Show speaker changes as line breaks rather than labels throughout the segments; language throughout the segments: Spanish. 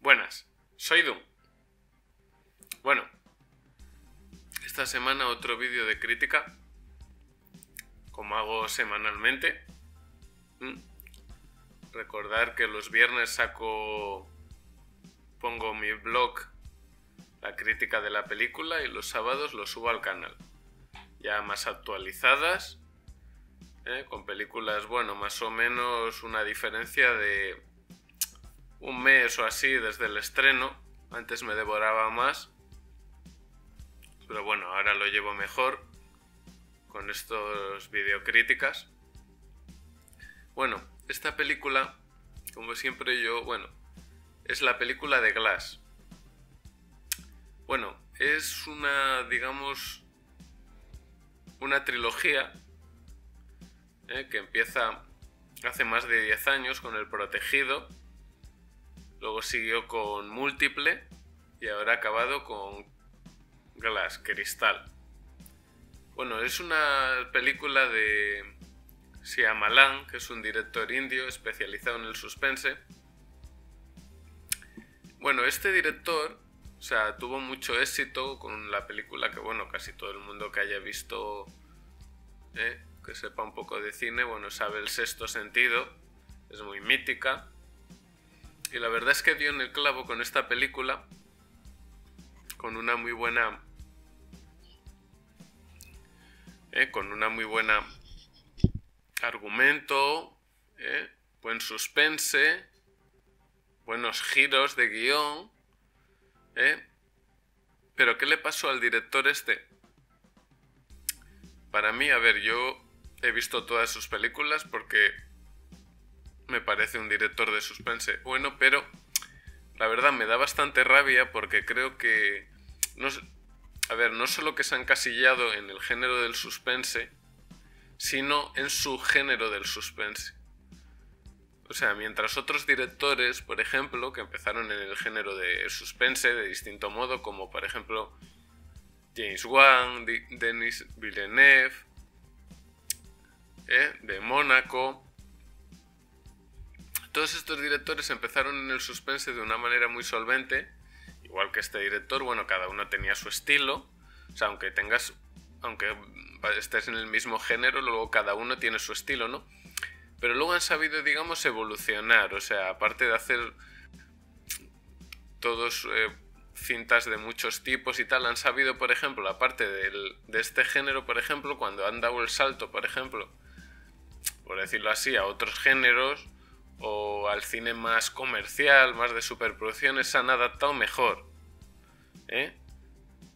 Buenas, soy Doom. Bueno, esta semana otro vídeo de crítica, como hago semanalmente. Recordar que los viernes pongo mi blog, la crítica de la película, y los sábados lo subo al canal. Ya más actualizadas, con películas, bueno, más o menos una diferencia de un mes o así desde el estreno. Antes me devoraba más, pero bueno, ahora lo llevo mejor con estos videocríticas. Bueno, esta película, como siempre es la película de Glass. Bueno, es una, digamos, una trilogía que empieza hace más de 10 años con El Protegido, luego siguió con Múltiple y ahora ha acabado con Glass, Cristal. Bueno, es una película de Shyamalan, que es un director indio especializado en el suspense. Bueno, este director, tuvo mucho éxito con la película que, casi todo el mundo que haya visto, que sepa un poco de cine, sabe El Sexto Sentido, es muy mítica. Y la verdad es que dio en el clavo con esta película, con una muy buena argumento, buen suspense, buenos giros de guión, pero ¿qué le pasó al director este? Para mí, yo he visto todas sus películas porque me parece un director de suspense bueno, pero la verdad me da bastante rabia porque creo que no solo que se han encasillado en el género del suspense, sino en su género del suspense. Mientras otros directores, por ejemplo, que empezaron en el género de suspense de distinto modo, como por ejemplo James Wan, Denis Villeneuve, de Mónaco, todos estos directores empezaron en el suspense de una manera muy solvente, igual que este director. Cada uno tenía su estilo, aunque estés en el mismo género, luego cada uno tiene su estilo, ¿no? Pero luego han sabido, digamos, evolucionar, aparte de hacer todos cintas de muchos tipos y tal, han sabido, por ejemplo, aparte de este género, por ejemplo, cuando han dado el salto, por ejemplo, por decirlo así, a otros géneros o al cine más comercial, más de superproducciones, se han adaptado mejor,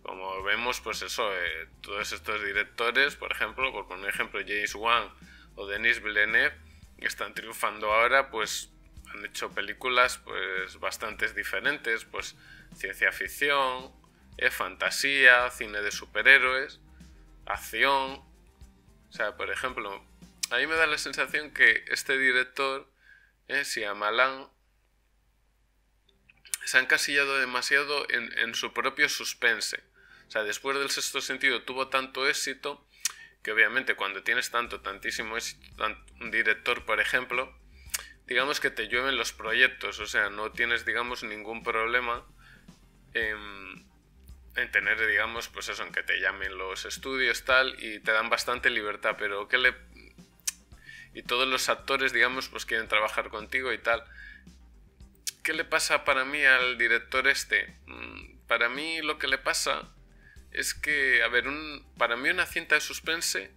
Como vemos, todos estos directores, por ejemplo, por poner ejemplo, James Wan o Denis Villeneuve, están triunfando ahora, han hecho películas bastante diferentes, ciencia ficción, fantasía, cine de superhéroes, acción. Por ejemplo, a mí me da la sensación que este director, Shyamalan, se ha encasillado demasiado en su propio suspense. Después del Sexto Sentido tuvo tanto éxito que obviamente cuando tienes tantísimo éxito, un director, por ejemplo, digamos que te llueven los proyectos, no tienes, digamos, ningún problema en tener, digamos, en que te llamen los estudios, tal, y te dan bastante libertad, pero y todos los actores, digamos, quieren trabajar contigo y tal. ¿Qué le pasa para mí al director este? Para mí lo que le pasa es que, para mí una cinta de suspense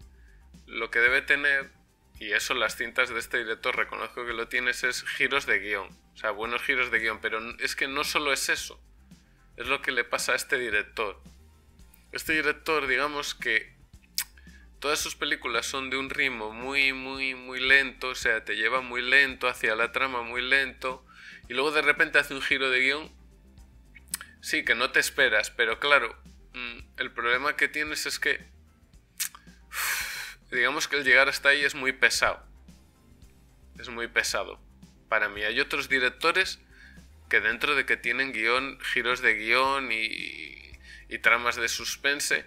lo que debe tener, y eso las cintas de este director reconozco que lo tienes, es giros de guión, buenos giros de guión, pero es que no solo es eso, es lo que le pasa a este director. Este director, digamos que todas sus películas son de un ritmo muy, muy, muy lento, te lleva muy lento hacia la trama, muy lento, y luego de repente hace un giro de guión, sí, que no te esperas, pero claro, el problema que tienes es que, digamos que el llegar hasta ahí es muy pesado. Es muy pesado. Para mí hay otros directores que dentro de que tienen guión, giros de guión y tramas de suspense,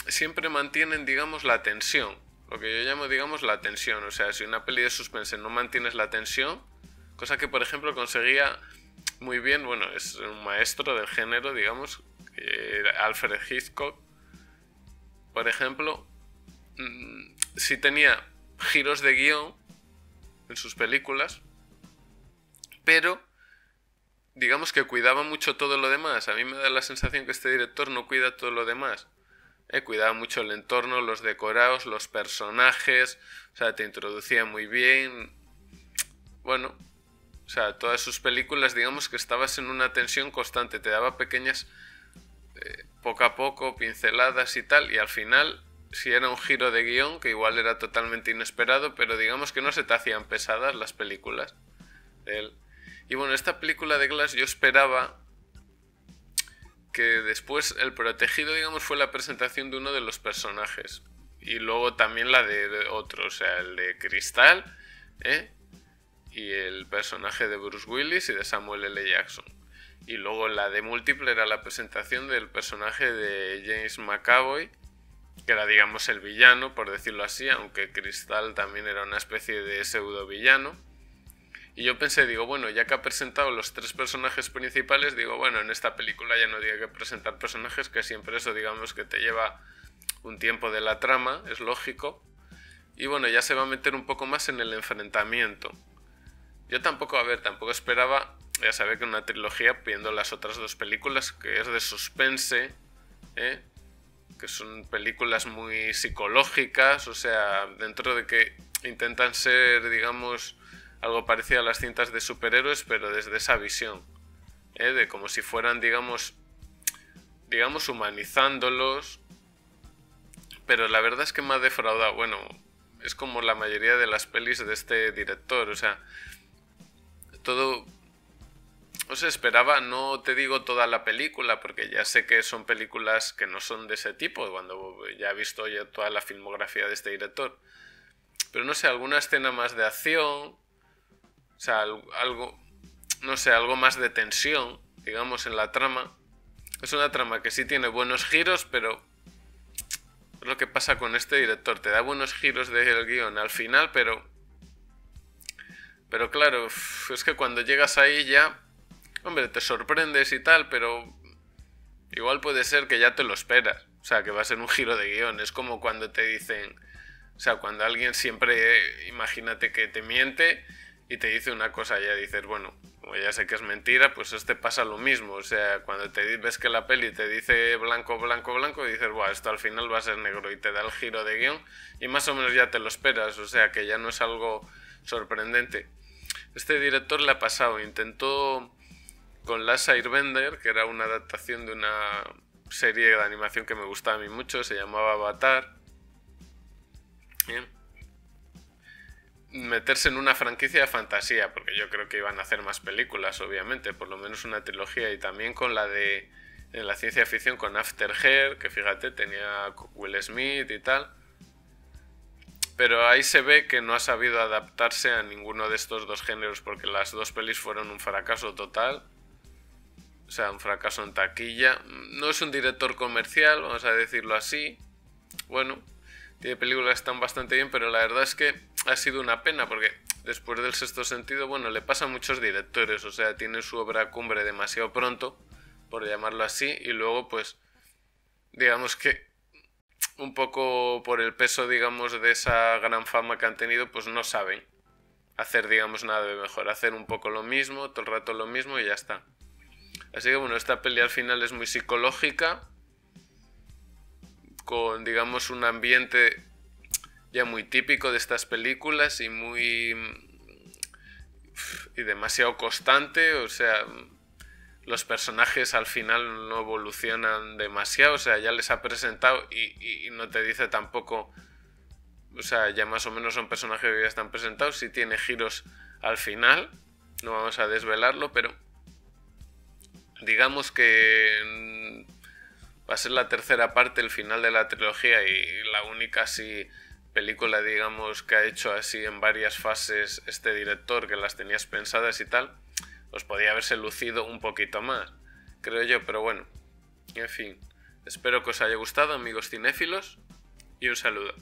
siempre mantienen, digamos, la tensión. Lo que yo llamo, digamos, la tensión. Si una peli de suspense no mantienes la tensión, cosa que, por ejemplo, conseguía muy bien, bueno, es un maestro del género, digamos, Alfred Hitchcock, por ejemplo, sí tenía giros de guión en sus películas, pero digamos que cuidaba mucho todo lo demás. A mí me da la sensación que este director no cuida todo lo demás. Cuidaba mucho el entorno, los decorados, los personajes, o sea, te introducía muy bien. Bueno, o sea, todas sus películas, digamos que estabas en una tensión constante, te daba pequeñas, poco a poco, pinceladas y tal, y al final, si era un giro de guión, que igual era totalmente inesperado, pero digamos que no se te hacían pesadas las películas de él. Y bueno, esta película de Glass yo esperaba que después El Protegido, digamos, fue la presentación de uno de los personajes. Y luego también la de otro, o sea, el de Cristal, y el personaje de Bruce Willis y de Samuel L. Jackson. Y luego la de Múltiple era la presentación del personaje de James McAvoy, que era, digamos, el villano, por decirlo así, aunque Cristal también era una especie de pseudo villano. Y yo pensé, digo, bueno, ya que ha presentado los tres personajes principales, digo, bueno, en esta película ya no tiene que presentar personajes, que siempre eso, digamos, que te lleva un tiempo de la trama, es lógico. Y bueno, ya se va a meter un poco más en el enfrentamiento. Yo tampoco esperaba, ya sabía que una trilogía, viendo las otras dos películas, que es de suspense, que son películas muy psicológicas, o sea, dentro de que intentan ser, digamos, algo parecido a las cintas de superhéroes, pero desde esa visión, de como si fueran, digamos, humanizándolos. Pero la verdad es que me ha defraudado. Bueno, es como la mayoría de las pelis de este director, o sea, todo... O sea, esperaba, no te digo toda la película, porque ya sé que son películas que no son de ese tipo, cuando ya he visto ya toda la filmografía de este director. Pero no sé, alguna escena más de acción, o sea, algo, no sé, algo más de tensión, digamos, en la trama. Es una trama que sí tiene buenos giros, pero es lo que pasa con este director. Te da buenos giros del guión al final, pero claro, es que cuando llegas ahí ya, hombre, te sorprendes y tal, pero igual puede ser que ya te lo esperas. O sea, que va a ser un giro de guión. Es como cuando te dicen, o sea, cuando alguien siempre, imagínate que te miente y te dice una cosa, ya dices, bueno, como ya sé que es mentira, pues pasa lo mismo. O sea, cuando ves que la peli te dice blanco, blanco, blanco, y dices, buah, esto al final va a ser negro, y te da el giro de guión y más o menos ya te lo esperas. O sea, que ya no es algo sorprendente. Este director le ha pasado, intentó con Last Airbender, que era una adaptación de una serie de animación que me gustaba a mí mucho, se llamaba Avatar. Bien. Meterse en una franquicia de fantasía, porque yo creo que iban a hacer más películas, obviamente, por lo menos una trilogía, y también con la de en la ciencia ficción con After Earth, que fíjate, tenía Will Smith y tal. Pero ahí se ve que no ha sabido adaptarse a ninguno de estos dos géneros, porque las dos pelis fueron un fracaso total. O sea, un fracaso en taquilla. No es un director comercial, vamos a decirlo así. Bueno, tiene películas que están bastante bien, pero la verdad es que ha sido una pena, porque después del Sexto Sentido, bueno, le pasa a muchos directores. O sea, tiene su obra cumbre demasiado pronto, por llamarlo así, y luego, pues, digamos que un poco por el peso, digamos, de esa gran fama que han tenido, pues no saben hacer, digamos, nada de mejor. Hacer un poco lo mismo, todo el rato lo mismo y ya está. Así que bueno, esta peli al final es muy psicológica, con, digamos, un ambiente ya muy típico de estas películas y demasiado constante. O sea, los personajes al final no evolucionan demasiado, o sea, ya les ha presentado y no te dice tampoco, o sea, ya más o menos son personajes que ya están presentados. Sí tiene giros al final, no vamos a desvelarlo, pero digamos que va a ser la tercera parte, el final de la trilogía, y la única así película, digamos, que ha hecho así en varias fases este director, que las tenías pensadas y tal. Pues podía haberse lucido un poquito más, creo yo, pero bueno, en fin. Espero que os haya gustado, amigos cinéfilos, y un saludo.